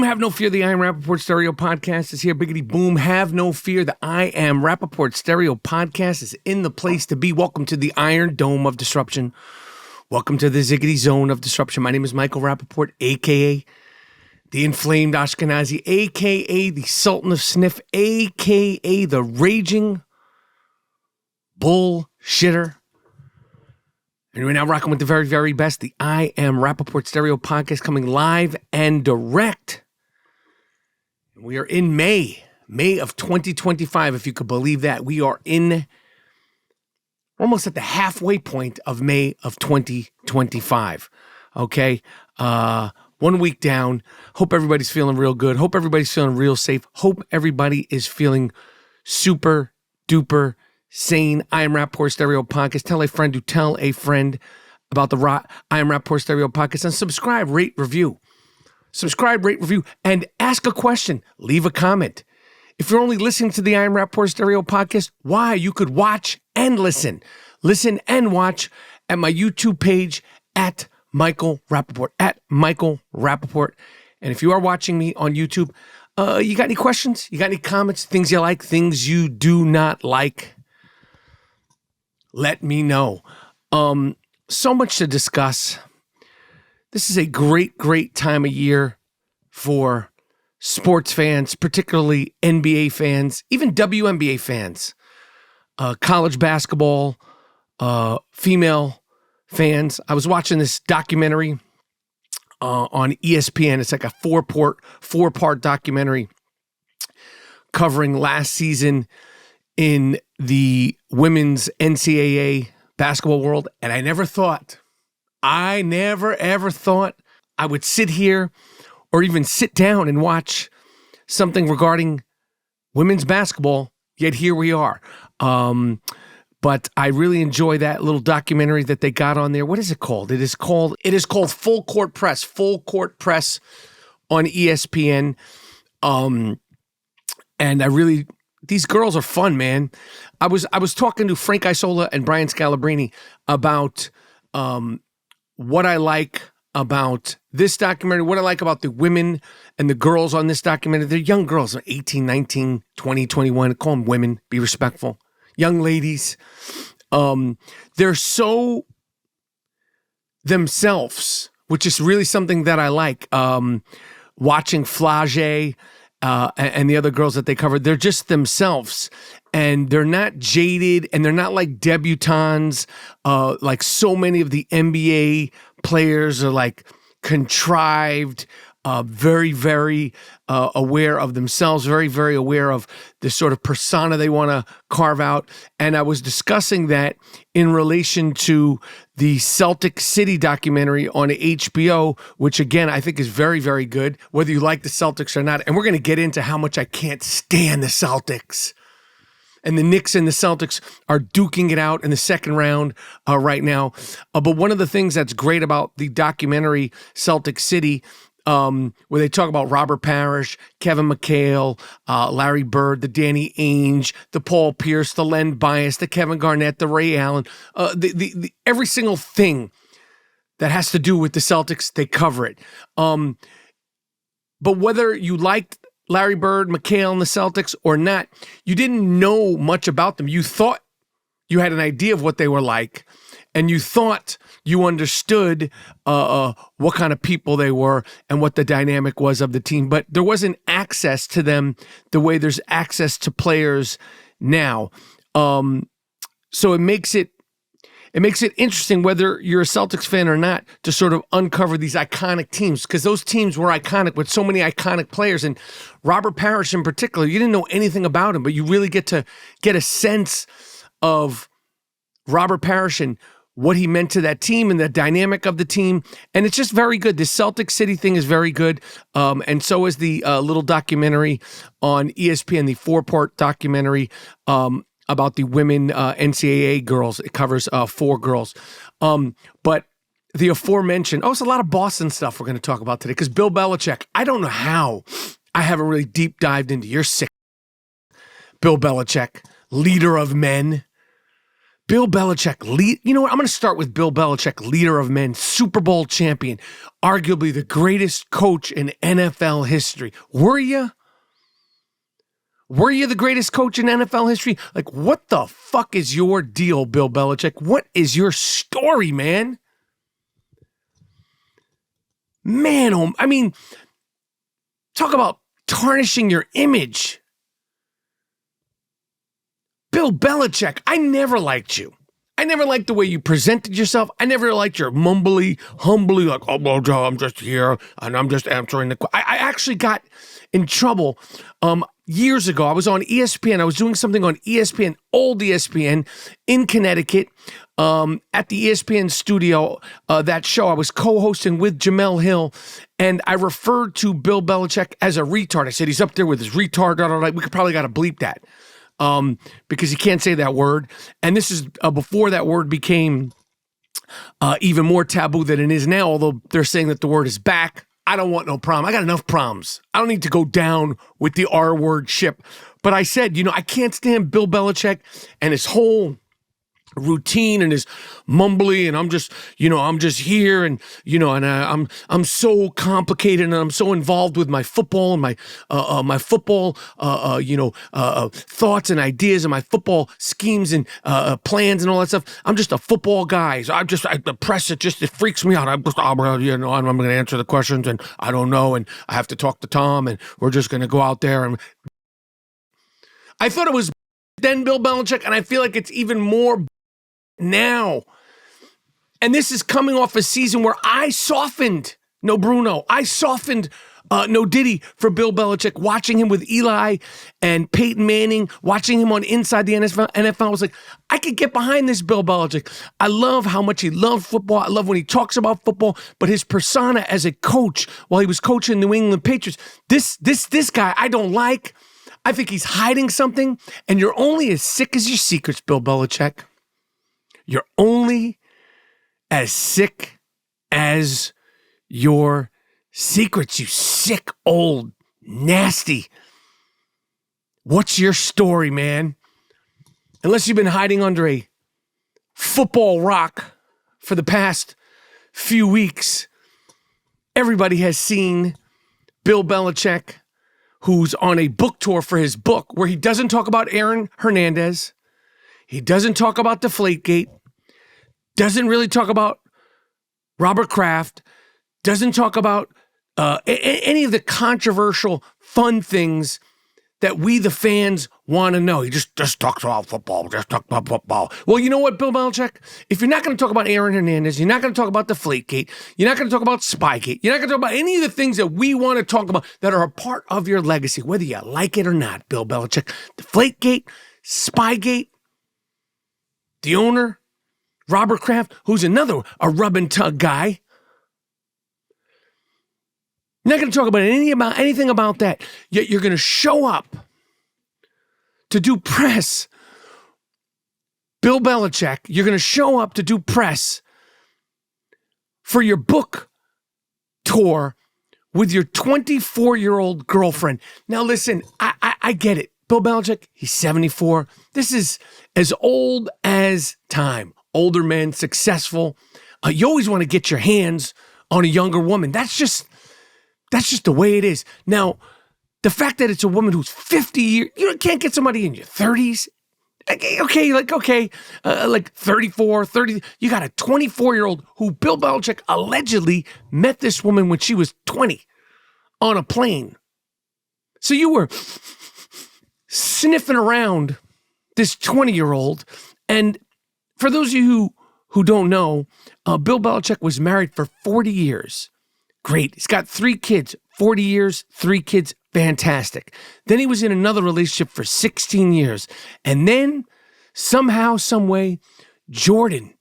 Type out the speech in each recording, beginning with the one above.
have no fear. The I Am Rapaport Stereo Podcast is here. Biggity boom. Have no fear. The I Am Rapaport Stereo Podcast is in the place to be. Welcome to the Iron Dome of Disruption. Welcome to the Ziggity Zone of Disruption. My name is Michael Rapaport, a.k.a. the Inflamed Ashkenazi, a.k.a. the Sultan of Sniff, a.k.a. the Raging Bullshitter. And we're now rocking with the very, very best, the I Am Rapaport Stereo Podcast, coming live and direct. We are in May of 2025, if you could believe that. We are almost at the halfway point of May of 2025, okay? 1 week down. Hope everybody's feeling real good. Hope everybody's feeling real safe. Hope everybody is feeling super duper sane. I Am Rapaport Stereo Podcast. Tell a friend to tell a friend about the I Am Rapaport Stereo Podcast, and subscribe, rate, review. Subscribe, rate, review, and ask a question. Leave a comment. If you're only listening to the I Am Rapaport Stereo Podcast, why? You could watch and listen. Listen and watch at my YouTube page at Michael Rapaport, at Michael Rapaport. And if you are watching me on YouTube, you got any questions? You got any comments? Things you like, things you do not like? Let me know. So much to discuss. This is a great, great time of year for sports fans, particularly NBA fans, even WNBA fans, college basketball, female fans. I was watching this documentary on ESPN. It's like a four-part documentary covering last season in the women's NCAA basketball world. And I never ever thought I would sit here or even sit down and watch something regarding women's basketball, yet here we are. But I really enjoy that little documentary that they got on there. What is it called? It is called Full Court Press. Full Court Press on ESPN. And these girls are fun, man. I was talking to Frank Isola and Brian Scalabrine about what I like about this documentary, what I like about the women and the girls on this documentary. They're young girls, 18, 19, 20, 21. Call them women. Be respectful. Young ladies. They're so themselves, which is really something that I like. Watching Flage and the other girls that they covered, they're just themselves. And they're not jaded, and they're not like debutantes. Like so many of the NBA players are like contrived, very, very aware of themselves, very, very aware of the sort of persona they want to carve out. And I was discussing that in relation to the Celtic City documentary on HBO, which again, I think is very, very good, whether you like the Celtics or not. And we're going to get into how much I can't stand the Celtics. And the Knicks and the Celtics are duking it out in the second round right now. But one of the things that's great about the documentary Celtic City, where they talk about Robert Parrish, Kevin McHale, Larry Bird, the Danny Ainge, the Paul Pierce, the Len Bias, the Kevin Garnett, the Ray Allen, the every single thing that has to do with the Celtics, they cover it. But whether you liked Larry Bird, McHale, and the Celtics or not, you didn't know much about them. You thought you had an idea of what they were like, and you thought you understood what kind of people they were and what the dynamic was of the team, but there wasn't access to them the way there's access to players now. So it makes it interesting, whether you're a Celtics fan or not, to sort of uncover these iconic teams, because those teams were iconic with so many iconic players. And Robert Parrish in particular, you didn't know anything about him, but you really get a sense of Robert Parrish and what he meant to that team and the dynamic of the team. And it's just very good. The Celtic City thing is very good. And so is the little documentary on ESPN, the 4-part documentary about the women NCAA girls. It covers 4 girls. But the aforementioned, it's a lot of Boston stuff we're going to talk about today, because Bill Belichick, I don't know how I haven't really deep dived into your sick Bill Belichick, leader of men, Bill Belichick, you know what? I'm going to start with Bill Belichick, leader of men, Super Bowl champion, arguably the greatest coach in NFL history. Were you? Were you the greatest coach in NFL history? Like, what the fuck is your deal, Bill Belichick? What is your story, man? Man, I mean, talk about tarnishing your image. Bill Belichick, I never liked you. I never liked the way you presented yourself. I never liked your humbly, like, oh, well, Joe, I'm just here, and I'm just answering the question. I actually got in trouble years ago. I was on ESPN. I was doing something on ESPN, old ESPN, in Connecticut, at the ESPN studio, that show. I was co-hosting with Jamel Hill, and I referred to Bill Belichick as a retard. I said, he's up there with his retard. We could probably got to bleep that. Because he can't say that word. And this is before that word became even more taboo than it is now, although they're saying that the word is back. I don't want no problem. I got enough problems. I don't need to go down with the R word ship. But I said, I can't stand Bill Belichick and his whole routine and his mumbly, and I'm just here, and I'm so complicated, and I'm so involved with my football and my football thoughts and ideas and my football schemes and plans and all that stuff. I'm just a football guy. So the press, it freaks me out. I'm going to answer the questions, and I don't know, and I have to talk to Tom, and we're just going to go out there. And I thought it was then Bill Belichick, and I feel like it's even more now. And this is coming off a season where I softened no Bruno. I softened no Diddy for Bill Belichick, watching him with Eli and Peyton Manning, watching him on Inside the NFL. I was like, I could get behind this Bill Belichick. I love how much he loved football. I love when he talks about football, but his persona as a coach while he was coaching New England Patriots, this guy I don't like. I think he's hiding something, and you're only as sick as your secrets, Bill Belichick. You're only as sick as your secrets, you sick, old, nasty. What's your story, man? Unless you've been hiding under a football rock for the past few weeks, everybody has seen Bill Belichick, who's on a book tour for his book, where he doesn't talk about Aaron Hernandez. He doesn't talk about Deflategate, doesn't really talk about Robert Kraft, doesn't talk about any of the controversial, fun things that we, the fans, want to know. He just talks about football, just talk about football. Well, you know what, Bill Belichick? If you're not going to talk about Aaron Hernandez, you're not going to talk about Deflategate, you're not going to talk about Spygate, you're not going to talk about any of the things that we want to talk about that are a part of your legacy, whether you like it or not, Bill Belichick. Deflategate, Spygate, the owner, Robert Kraft, who's a rub and tug guy. You're not going to talk about anything about that. Yet you're going to show up to do press. Bill Belichick, you're going to show up to do press for your book tour with your 24-year-old girlfriend. Now listen, I get it. Bill Belichick, he's 74. This is as old as time. Older men, successful. You always want to get your hands on a younger woman. That's just the way it is. Now, the fact that it's a woman who's 50 years, you can't get somebody in your 30s. Like 34, 30. You got a 24-year-old who Bill Belichick allegedly met this woman when she was 20 on a plane. So you were sniffing around this 20-year-old, and for those of you who don't know, Bill Belichick was married for 40 years. Great. He's got 3 kids, 40 years, 3 kids, fantastic. Then he was in another relationship for 16 years. And then somehow, some way, Jordan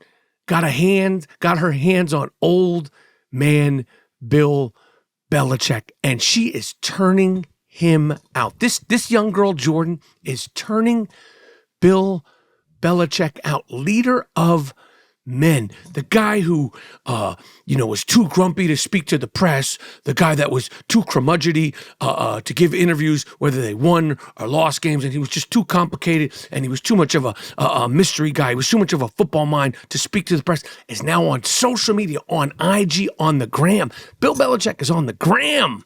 got her hands on old man Bill Belichick, and she is turning him out. This young girl, Jordan, is turning Bill Belichick out, leader of men. The guy who, was too grumpy to speak to the press. The guy that was too curmudgeony to give interviews, whether they won or lost games. And he was just too complicated. And he was too much of a mystery guy. He was too much of a football mind to speak to the press. Is now on social media, on IG, on the gram. Bill Belichick is on the gram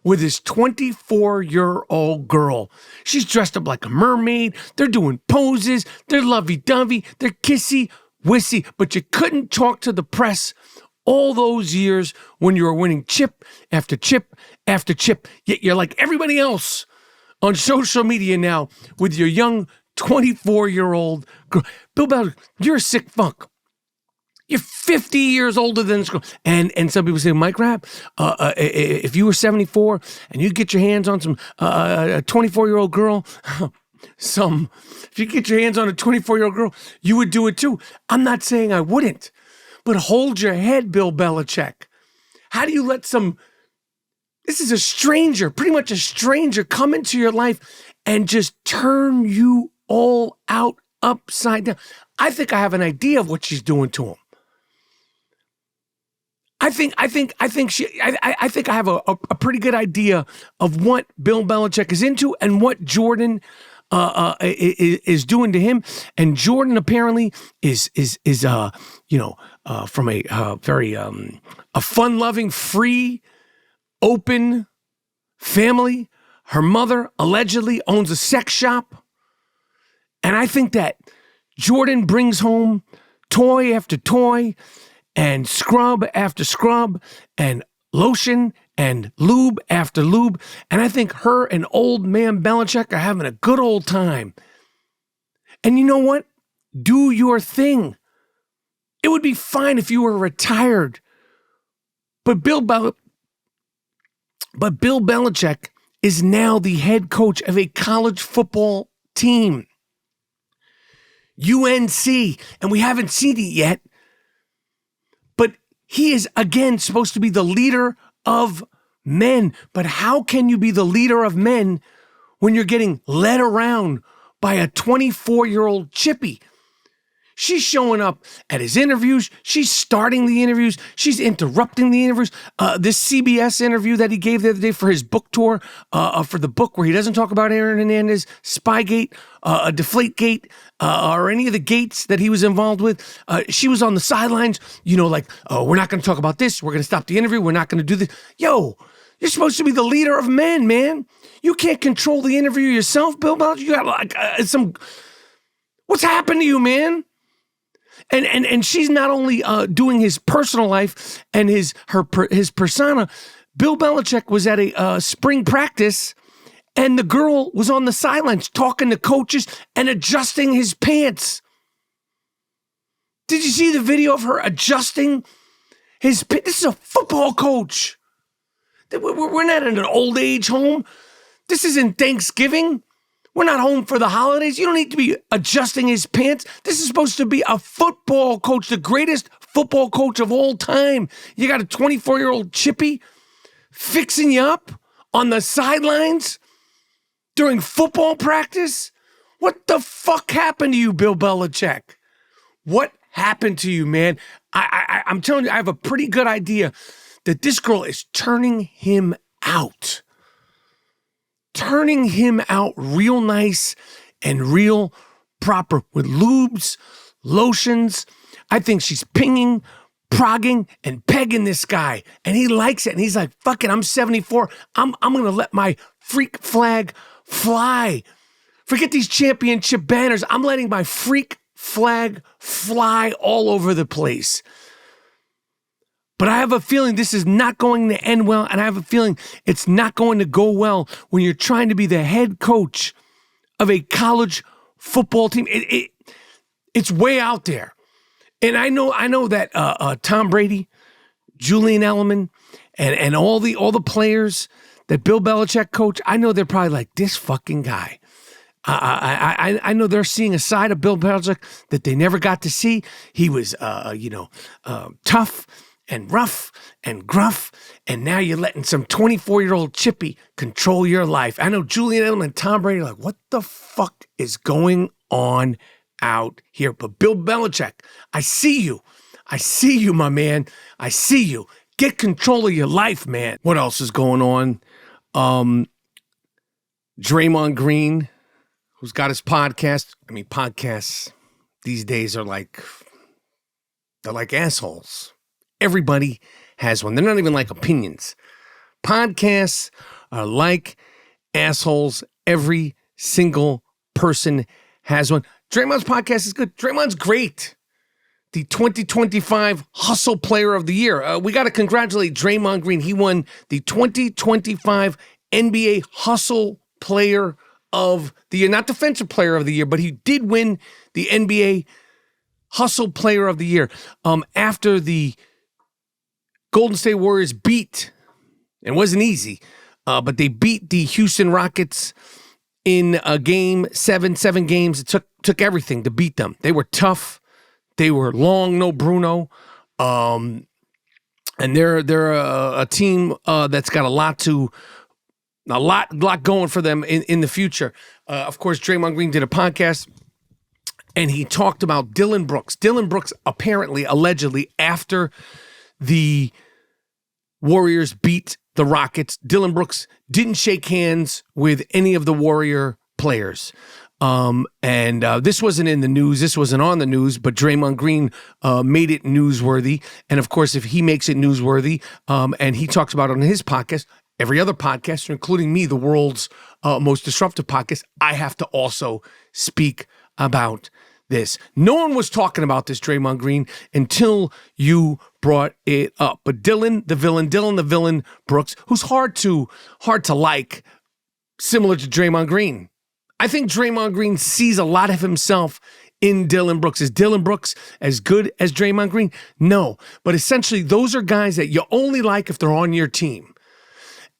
with his 24-year-old girl. She's dressed up like a mermaid. They're doing poses. They're lovey-dovey. They're kissy-wissy. But you couldn't talk to the press all those years when you were winning chip after chip after chip. Yet you're like everybody else on social media now with your young 24-year-old girl. Bill Belichick, you're a sick fuck. You're 50 years older than this girl. And some people say, Mike Rapp, if you were 74 and you get your hands on some a 24-year-old girl, if you get your hands on a 24-year-old girl, you would do it too. I'm not saying I wouldn't, but hold your head, Bill Belichick. How do you let this is a stranger, pretty much a stranger, come into your life and just turn you all out upside down? I think I have an idea of what she's doing to him. I think I have a pretty good idea of what Bill Belichick is into and what Jordan is doing to him. And Jordan apparently is from a very a fun-loving, free, open family. Her mother allegedly owns a sex shop. And I think that Jordan brings home toy after toy and scrub after scrub and lotion and lube after lube. And I think her and old man Belichick are having a good old time. And you know what? Do your thing. It would be fine if you were retired. But Bill Belichick is now the head coach of a college football team. UNC. And we haven't seen it yet. He is, again, supposed to be the leader of men. But how can you be the leader of men when you're getting led around by a 24-year-old chippy? She's showing up at his interviews. She's starting the interviews. She's interrupting the interviews. This CBS interview that he gave the other day for his book tour, for the book where he doesn't talk about Aaron Hernandez, Spygate, Deflategate, or any of the gates that he was involved with. She was on the sidelines, we're not going to talk about this. We're going to stop the interview. We're not going to do this. Yo, you're supposed to be the leader of men, man. You can't control the interview yourself, Bill Belichick. You got what's happened to you, man? And she's not only doing his personal life and his persona. Bill Belichick was at a spring practice, and the girl was on the sidelines talking to coaches and adjusting his pants. Did you see the video of her adjusting his pants? This is a football coach. We're not in an old age home. This isn't Thanksgiving. We're not home for the holidays. You don't need to be adjusting his pants. This is supposed to be a football coach, the greatest football coach of all time. You got a 24-year-old chippy fixing you up on the sidelines during football practice? What the fuck happened to you, Bill Belichick? What happened to you, man? I'm telling you, I have a pretty good idea that this girl is turning him out. Turning him out real nice and real proper with lubes, lotions. I think she's pinging, progging, and pegging this guy. And he likes it. And he's like, fuck it, I'm 74. I'm going to let my freak flag fly. Forget these championship banners. I'm letting my freak flag fly all over the place. But I have a feeling this is not going to end well, and I have a feeling it's not going to go well when you're trying to be the head coach of a college football team. It's way out there. And I know that Tom Brady, Julian Edelman, and all the players that Bill Belichick coach, I know they're probably like, this fucking guy. I know they're seeing a side of Bill Belichick that they never got to see. He was, tough and rough and gruff, and now you're letting some 24-year-old chippy control your life. I know Julian Edelman and Tom Brady are like, what the fuck is going on out here. But Bill Belichick, I see you. I see you, my man. I see you. Get control of your life, man. What else is going on? Draymond Green, who's got his podcast. I mean, podcasts these days are like, they're like assholes. Everybody has one. They're not even like opinions. Podcasts are like assholes. Every single person has one. Draymond's podcast is good. Draymond's great. The 2025 Hustle Player of the Year. We got to congratulate Draymond Green. He won the 2025 NBA Hustle Player of the Year. Not Defensive Player of the Year, but he did win the NBA Hustle Player of the Year after the Golden State Warriors beat, it wasn't easy, but they beat the Houston Rockets in a game, seven games. It took everything to beat them. They were tough. They were long, no Bruno. And they're a team that's got a lot going for them in the future. Of course, Draymond Green did a podcast, and he talked about Dillon Brooks. Dillon Brooks apparently, allegedly, after the Warriors beat the Rockets, Dillon Brooks didn't shake hands with any of the Warrior players. And this wasn't in the news. This wasn't on the news, but Draymond Green made it newsworthy. And of course, if he makes it newsworthy, and he talks about it on his podcast, every other podcaster, including me, the world's most disruptive podcast, I have to also speak about this. No one was talking about this, Draymond Green, until you brought it up. But Dillon the villain Brooks, who's hard to like, similar to Draymond Green. I think Draymond Green sees a lot of himself in Dillon Brooks. Is Dillon Brooks as good as Draymond Green? No. But essentially, those are guys that you only like if they're on your team.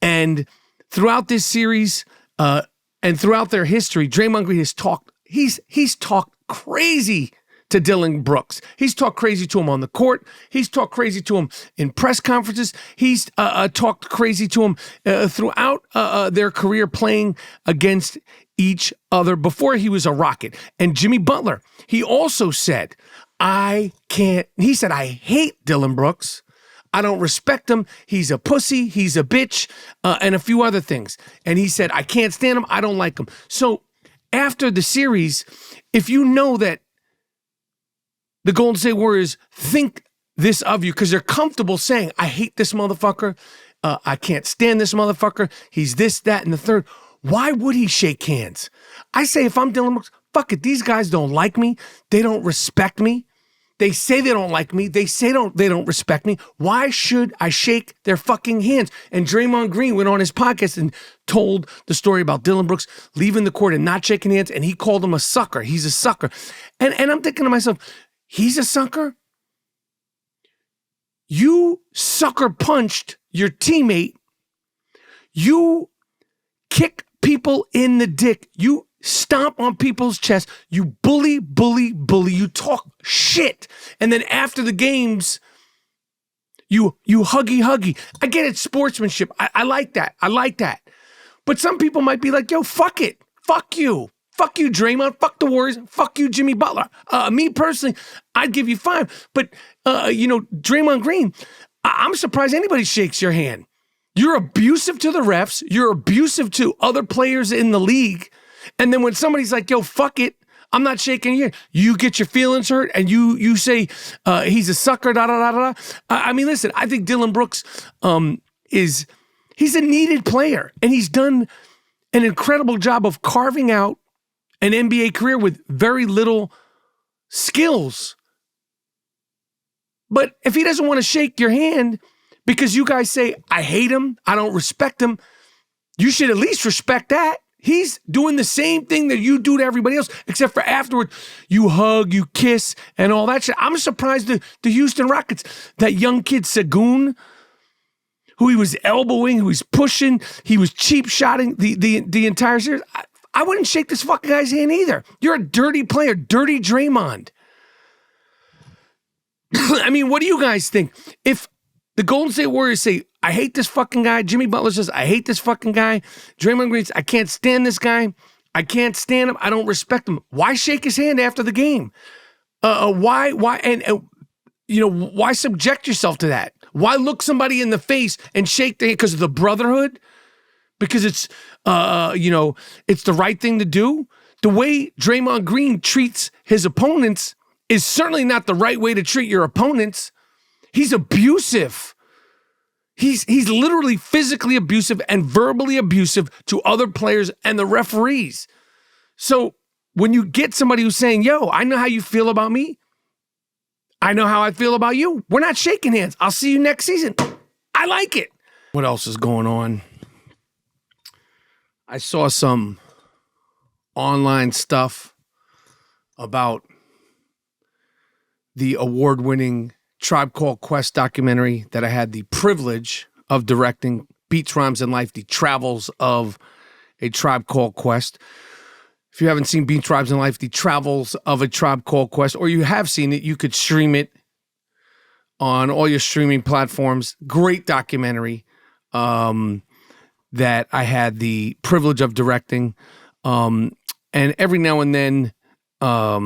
And throughout this series and throughout their history, Draymond Green has talked, he's talked crazy to Dillon Brooks. He's talked crazy to him on the court. He's talked crazy to him in press conferences. He's talked crazy to him throughout their career playing against each other before he was a Rocket. And Jimmy Butler, he also said, I hate Dillon Brooks. I don't respect him. He's a pussy. He's a bitch, and a few other things. And he said, I can't stand him. I don't like him. So after the series, if you know that the Golden State Warriors think this of you because they're comfortable saying, I hate this motherfucker. I can't stand this motherfucker. He's this, that, and the third. Why would he shake hands? I say if I'm Dillon Brooks, fuck it. These guys don't like me. They don't respect me. They say they don't like me. They say they don't respect me. Why should I shake their fucking hands? And Draymond Green went on his podcast and told the story about Dillon Brooks leaving the court and not shaking hands, and he called him a sucker. He's a sucker. And I'm thinking to myself, he's a sucker? You sucker punched your teammate. You kick people in the dick. You stomp on people's chest. You bully. You talk shit. And then after the games, you huggy. I get it, sportsmanship. I like that. But some people might be like, yo, fuck it. Fuck you. Fuck you, Draymond. Fuck the Warriors. Fuck you, Jimmy Butler. Me personally, I'd give you 5. But, Draymond Green, I'm surprised anybody shakes your hand. You're abusive to the refs. You're abusive to other players in the league. And then when somebody's like, yo, fuck it, I'm not shaking your hand, you get your feelings hurt and you say he's a sucker, da-da-da-da. I mean, listen, I think Dillon Brooks he's a needed player. And he's done an incredible job of carving out an NBA career with very little skills. But if he doesn't want to shake your hand because you guys say, I hate him, I don't respect him, you should at least respect that. He's doing the same thing that you do to everybody else, except for afterward, you hug, you kiss, and all that shit. I'm surprised the Houston Rockets, that young kid Sagoon, who he was elbowing, who he's pushing, he was cheap shotting the entire series. I wouldn't shake this fucking guy's hand either. You're a dirty player, dirty Draymond. I mean, what do you guys think? If the Golden State Warriors say, I hate this fucking guy. Jimmy Butler says, I hate this fucking guy. Draymond Green says, I can't stand this guy. I can't stand him. I don't respect him. Why shake his hand after the game? Why, why subject yourself to that? Why look somebody in the face and shake their hand because of the brotherhood? Because it's, it's the right thing to do? The way Draymond Green treats his opponents is certainly not the right way to treat your opponents. He's abusive. He's literally physically abusive and verbally abusive to other players and the referees. So when you get somebody who's saying, yo, I know how you feel about me. I know how I feel about you. We're not shaking hands. I'll see you next season. I like it. What else is going on? I saw some online stuff about the award-winning Tribe Called Quest documentary that I had the privilege of directing, Beats, Rhymes, and Life, The Travels of a Tribe Called Quest. If you haven't seen Beats, Rhymes, and Life, The Travels of a Tribe Called Quest, or you have seen it, you could stream it on all your streaming platforms. Great documentary that I had the privilege of directing. And every now and then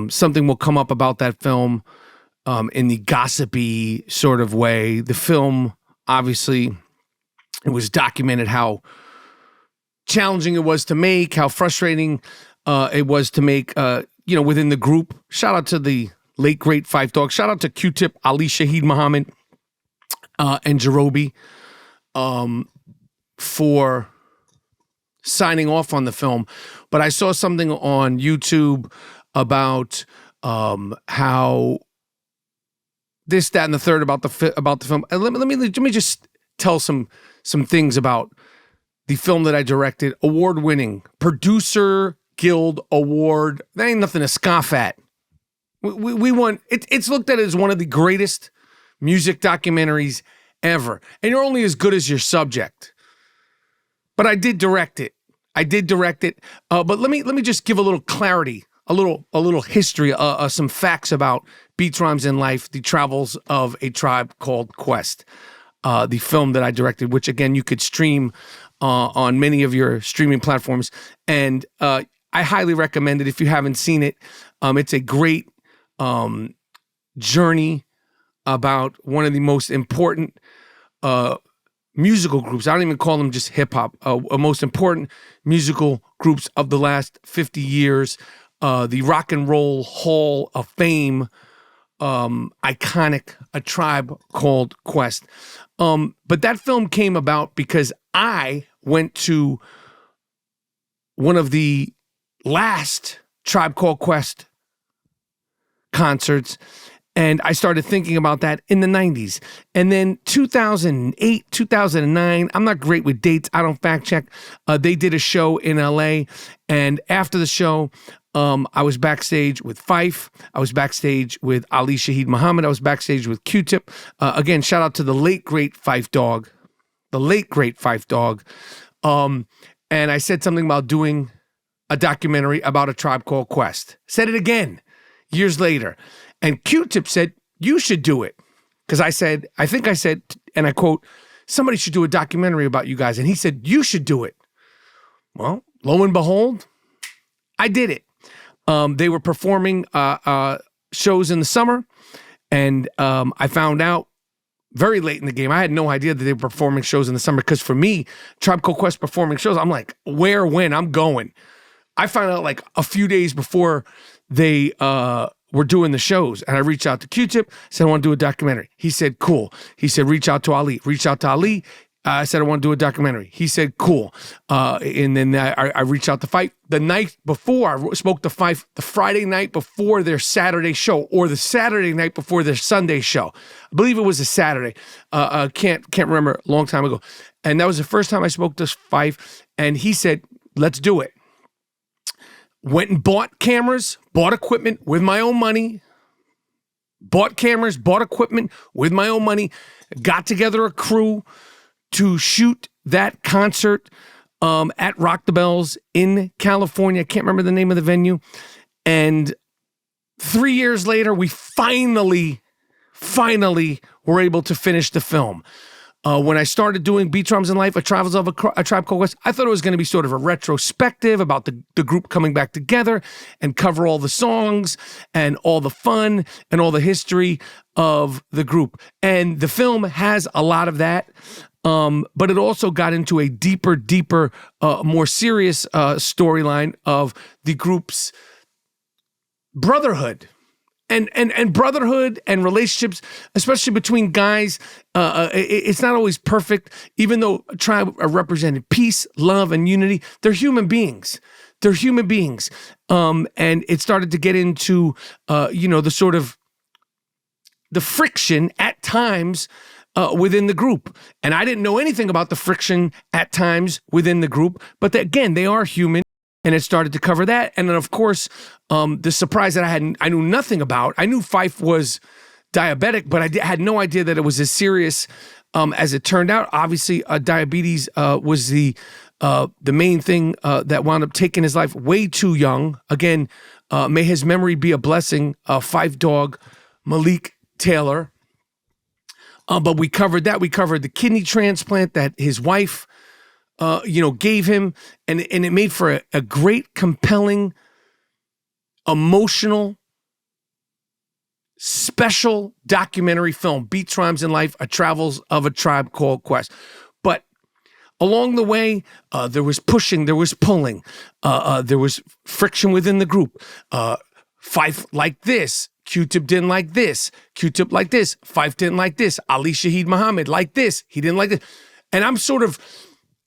something will come up about that film in the gossipy sort of way. The film, obviously, it was documented how challenging it was to make, how frustrating it was to make, within the group. Shout out to the late, great Fife Dog. Shout out to Q-Tip, Ali Shaheed Muhammad, and Jerobi for signing off on the film. But I saw something on YouTube about how this, that, and the third about the film. And let me just tell some things about the film that I directed. Award-winning, Producer Guild Award. That ain't nothing to scoff at. We won. It's looked at as one of the greatest music documentaries ever. And you're only as good as your subject. But I did direct it. But let me just give a little clarity, a little history, some facts about Beats, Rhymes, and Life, The Travels of a Tribe Called Quest, the film that I directed, which again you could stream on many of your streaming platforms, and I highly recommend it if you haven't seen it. It's a great journey about one of the most important musical groups. I don't even call them just hip hop. Most important musical groups of the last 50 years. The Rock and Roll Hall of Fame, iconic, A Tribe Called Quest. But that film came about because I went to one of the last Tribe Called Quest concerts, and I started thinking about that in the 90s. And then 2008, 2009, I'm not great with dates. I don't fact check. They did a show in LA. And after the show, I was backstage with Fife. I was backstage with Ali Shaheed Muhammad. I was backstage with Q-Tip. Again, shout out to the late, great Fife Dog. And I said something about doing a documentary about A Tribe Called Quest. Said it again years later. And Q-Tip said, you should do it. Because I think I said, and I quote, somebody should do a documentary about you guys. And he said, you should do it. Well, lo and behold, I did it. They were performing shows in the summer. And I found out very late in the game. I had no idea that they were performing shows in the summer. Because for me, Tribe Called Quest performing shows, I'm like, where, when? I'm going. I found out like a few days before they were doing the shows, and I reached out to Q-Tip, said I want to do a documentary. He said, cool. He said, reach out to Ali. I said, I want to do a documentary. He said, cool. And then I reached out to Fife. The night before, I spoke to Fife the Friday night before their Saturday show, or the Saturday night before their Sunday show. I believe it was a Saturday. Can't remember, a long time ago. And that was the first time I spoke to Fife, and he said, let's do it. Went and bought cameras, bought equipment with my own money. Bought cameras, bought equipment with my own money. Got together a crew to shoot that concert at Rock the Bells in California. I can't remember the name of the venue. And 3 years later, we finally were able to finish the film. When I started doing Beat Drums in Life, A Tribe Called Quest, I thought it was going to be sort of a retrospective about the group coming back together and cover all the songs and all the fun and all the history of the group. And the film has a lot of that, but it also got into a deeper, more serious storyline of the group's brotherhood. And brotherhood and relationships, especially between guys, it's not always perfect. Even though Tribe represented peace, love, and unity, they're human beings. They're human beings. And it started to get into, the sort of the friction at times within the group. And I didn't know anything about the friction at times within the group, but again, they are human. And it started to cover that. And then, of course, the surprise that I knew nothing about. I knew Fife was diabetic, but I had no idea that it was as serious as it turned out. Obviously, diabetes was the main thing that wound up taking his life way too young. Again, may his memory be a blessing, Fife dog, Malik Taylor. But we covered that. We covered the kidney transplant that his wife gave him, and it made for a great, compelling, emotional, special documentary film, Beat Rhymes in Life, A Travels of a Tribe Called Quest. But along the way, there was pushing, there was pulling, there was friction within the group. Fife liked this, Q-Tip didn't like this, Q-Tip liked this, Fife didn't like this, Ali Shaheed Muhammad liked this, he didn't like this. And I'm sort of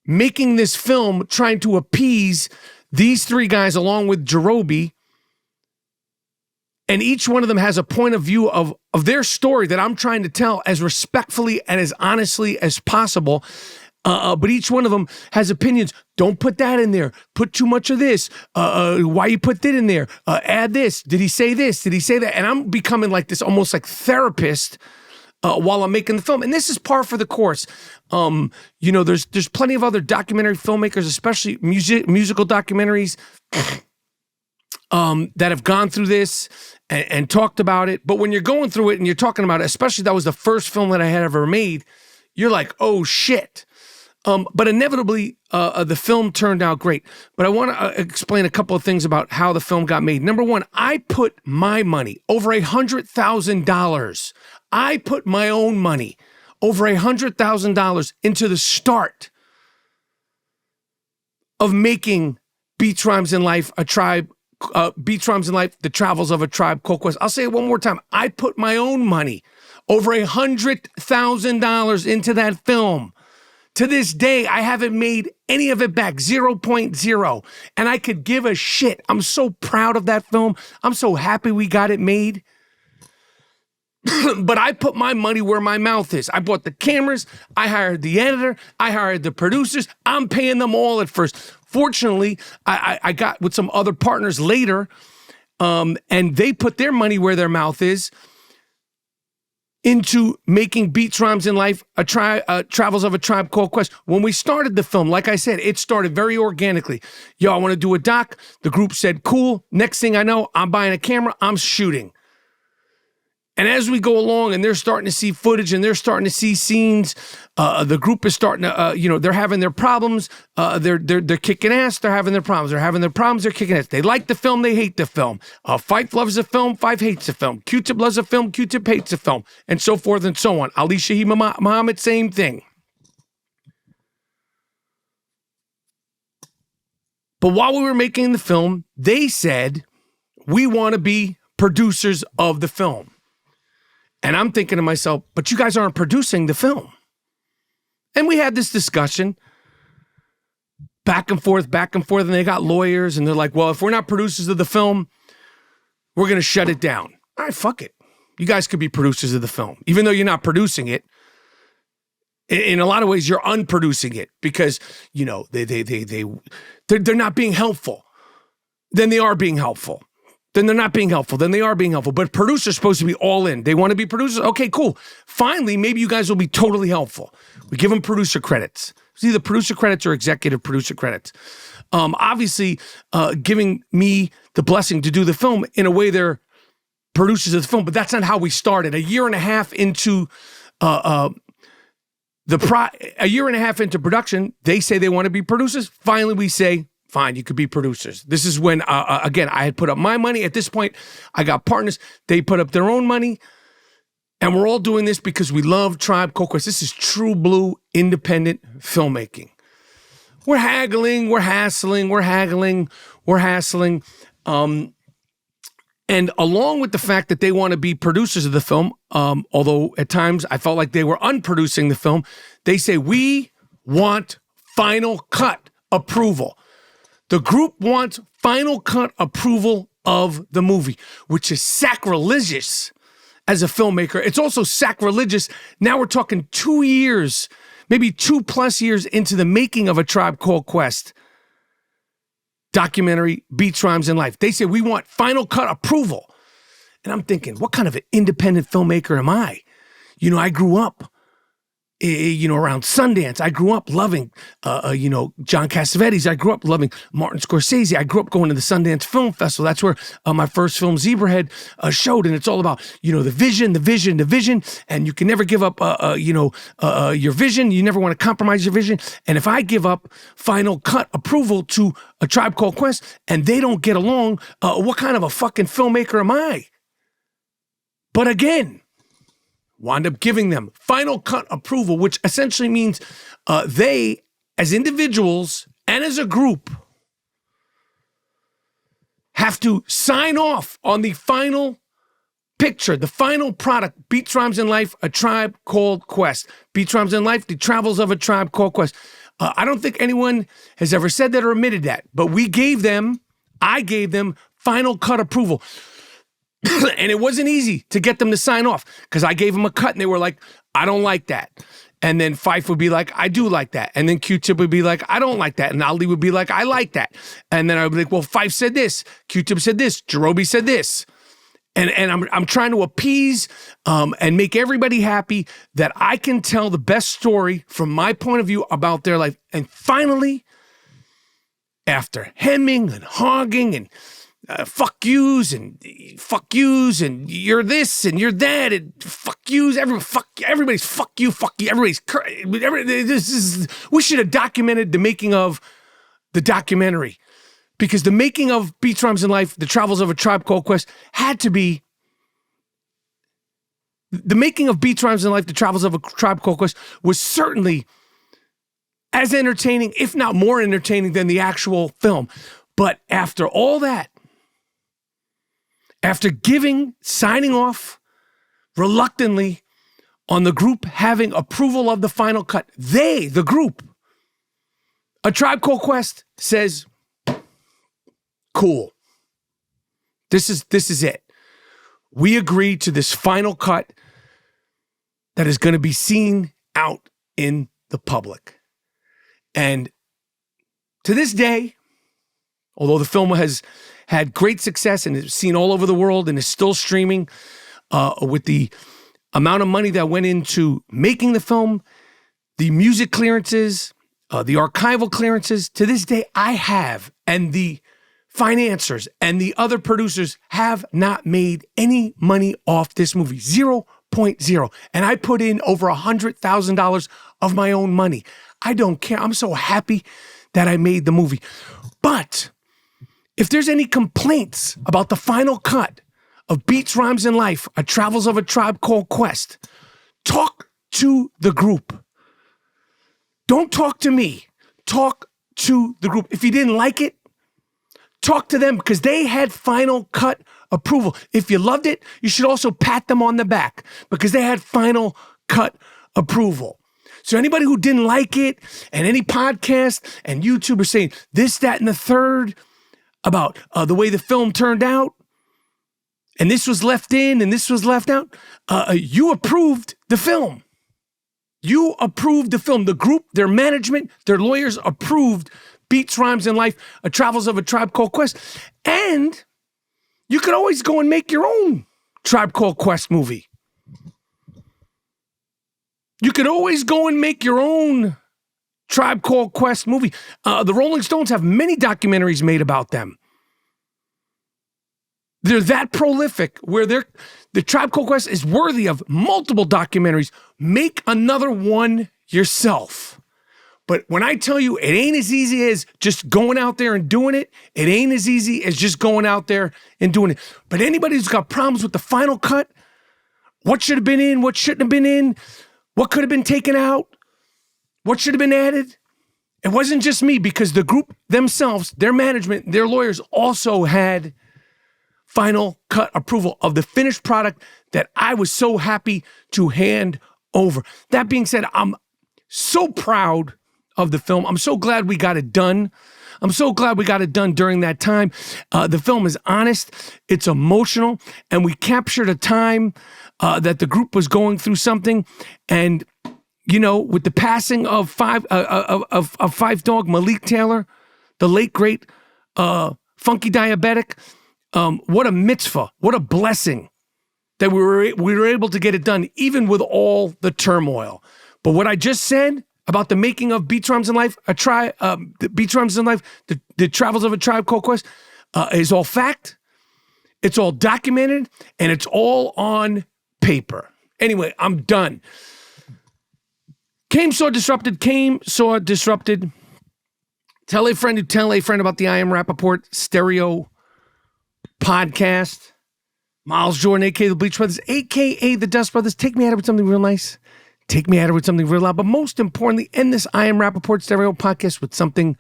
making this film trying to appease these three guys along with Jerobi, and each one of them has a point of view of their story that I'm trying to tell as respectfully and as honestly as possible. But each one of them has opinions. Don't put that in there. Put too much of this. Why you put that in there? Add this. Did he say this? Did he say that? And I'm becoming like this almost like therapist while I'm making the film. And this is par for the course. There's plenty of other documentary filmmakers, especially musical documentaries, that have gone through this and talked about it. But when you're going through it and you're talking about it, especially that was the first film that I had ever made, you're like, oh shit. But inevitably, the film turned out great. But I want to explain a couple of things about how the film got made. Number one, I put my money, over $100,000. I put my own money, over $100,000 into the start of making Beat Rhymes in Life, Beat Rhymes in Life, The Travels of a Tribe Called Quest. I'll say it one more time. I put my own money, over $100,000 into that film. To this day, I haven't made any of it back, 0.0. And I could give a shit. I'm so proud of that film. I'm so happy we got it made. But I put my money where my mouth is. I bought the cameras. I hired the editor. I hired the producers. I'm paying them all at first. Fortunately, I got with some other partners later, and they put their money where their mouth is into making Beat Rhymes in Life, Travels of a Tribe Called Quest. When we started the film, like I said, it started very organically. Yo, I want to do a doc. The group said, cool. Next thing I know, I'm buying a camera. I'm shooting. And as we go along and they're starting to see footage and they're starting to see scenes, the group is starting to, they're having their problems. They're kicking ass. They're having their problems. They're having their problems. They're kicking ass. They like the film. They hate the film. Fife loves the film. Fife hates the film. Q-Tip loves the film. Q-Tip hates the film. And so forth and so on. Ali Shaheed Muhammad, same thing. But while we were making the film, they said, we want to be producers of the film. And I'm thinking to myself, but you guys aren't producing the film. And we had this discussion back and forth, and they got lawyers, and they're like, well, if we're not producers of the film, we're going to shut it down. All right, fuck it. You guys could be producers of the film. Even though you're not producing it, in a lot of ways, you're unproducing it because, they're not being helpful. Then they are being helpful. Then they're not being helpful. Then they are being helpful. But producers are supposed to be all in. They want to be producers. Okay, cool. Finally, maybe you guys will be totally helpful. We give them producer credits. It's either producer credits or executive producer credits. Obviously, giving me the blessing to do the film, in a way they're producers of the film, but that's not how we started. A year and a half into the A year and a half into production, they say they want to be producers. Finally, we say, fine, you could be producers. This is when, again, I had put up my money. At this point, I got partners. They put up their own money. And we're all doing this because we love Tribe Called Quest. This is true blue, independent filmmaking. We're haggling, we're hassling. And along with the fact that they want to be producers of the film, although at times I felt like they were unproducing the film, they say, we want final cut approval. The group wants final cut approval of the movie, which is sacrilegious as a filmmaker. It's also sacrilegious. Now we're talking 2 years, maybe 2+ years into the making of A Tribe Called Quest documentary, Beats, Rhymes, and Life. They say, we want final cut approval. And I'm thinking, what kind of an independent filmmaker am I? I grew up, around Sundance. I grew up loving, John Cassavetes. I grew up loving Martin Scorsese. I grew up going to the Sundance Film Festival. That's where my first film, Zebrahead, showed. And it's all about, the vision. And you can never give up, your vision. You never want to compromise your vision. And if I give up final cut approval to A Tribe Called Quest and they don't get along, what kind of a fucking filmmaker am I? But again, wound up giving them final cut approval, which essentially means they, as individuals and as a group, have to sign off on the final picture, the final product, Beats, Rhymes, and Life, A Tribe Called Quest. Beats, Rhymes, and Life, The Travels of A Tribe Called Quest. I don't think anyone has ever said that or admitted that, but I gave them final cut approval. And it wasn't easy to get them to sign off because I gave them a cut and they were like, I don't like that. And then Fife would be like, I do like that. And then Q-Tip would be like, I don't like that. And Ali would be like, I like that. And then I would be like, well, Fife said this, Q-Tip said this, Jerobi said this. And I'm trying to appease and make everybody happy that I can tell the best story from my point of view about their life. And finally, after hemming and hogging and fuck yous and you're this and you're that and fuck yous, everybody's fuck you, we should have documented the making of the documentary, because the making of Beats, Rhymes, and Life, The Travels of A Tribe Called Quest had to be, the making of Beats, Rhymes, and Life, The Travels of A Tribe Called Quest was certainly as entertaining, if not more entertaining than the actual film. But after all that, after signing off reluctantly on the group having approval of the final cut, the group, A Tribe Called Quest says, cool. This is it. We agree to this final cut that is going to be seen out in the public. And to this day, although the film has had great success and is seen all over the world and is still streaming, with the amount of money that went into making the film, the music clearances, the archival clearances, to this day I have, and the financiers and the other producers have not made any money off this movie. 0.0. And I put in over $100,000 of my own money. I don't care. I'm so happy that I made the movie. But if there's any complaints about the final cut of Beats, Rhymes, and Life, A Travels of A Tribe Called Quest, talk to the group. Don't talk to me. Talk to the group. If you didn't like it, talk to them, because they had final cut approval. If you loved it, you should also pat them on the back, because they had final cut approval. So anybody who didn't like it, and any podcast and YouTuber saying this, that, and the third about the way the film turned out, and this was left in and this was left out, you approved the film. You approved the film. The group, their management, their lawyers approved Beats, Rhymes, and Life, A Travels of A Tribe Called Quest. And you could always go and make your own Tribe Called Quest movie. You could always go and make your own Tribe Called Quest movie. The Rolling Stones have many documentaries made about them. They're that prolific where the Tribe Called Quest is worthy of multiple documentaries. Make another one yourself. But when I tell you it ain't as easy as just going out there and doing it, it ain't as easy as just going out there and doing it. But anybody who's got problems with the final cut, what should have been in, what shouldn't have been in, what could have been taken out, what should have been added, it wasn't just me, because the group themselves, their management, their lawyers also had final cut approval of the finished product that I was so happy to hand over. That being said, I'm so proud of the film. I'm so glad we got it done. I'm so glad we got it done during that time. The film is honest, it's emotional, and we captured a time that the group was going through something. And, you know, with the passing of Five Dog Malik Taylor, the late, great Funky Diabetic, what a mitzvah, what a blessing that we were able to get it done, even with all the turmoil. But what I just said about the making of Beats, Rhymes, and Life, the Beats, Rhymes, and Life, the Travels of a Tribe Called Quest, is all fact. It's all documented, and it's all on paper. Anyway, I'm done. Came, saw, disrupted. Tell a friend about the I Am Rapaport stereo podcast. Miles Jordan, a.k.a. the Bleach Brothers, a.k.a. the Dust Brothers. Take me at it with something real nice. Take me at it with something real loud. But most importantly, end this I Am Rapaport stereo podcast with something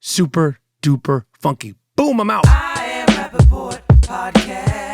super duper funky. Boom, I'm out. I Am Rapaport Podcast.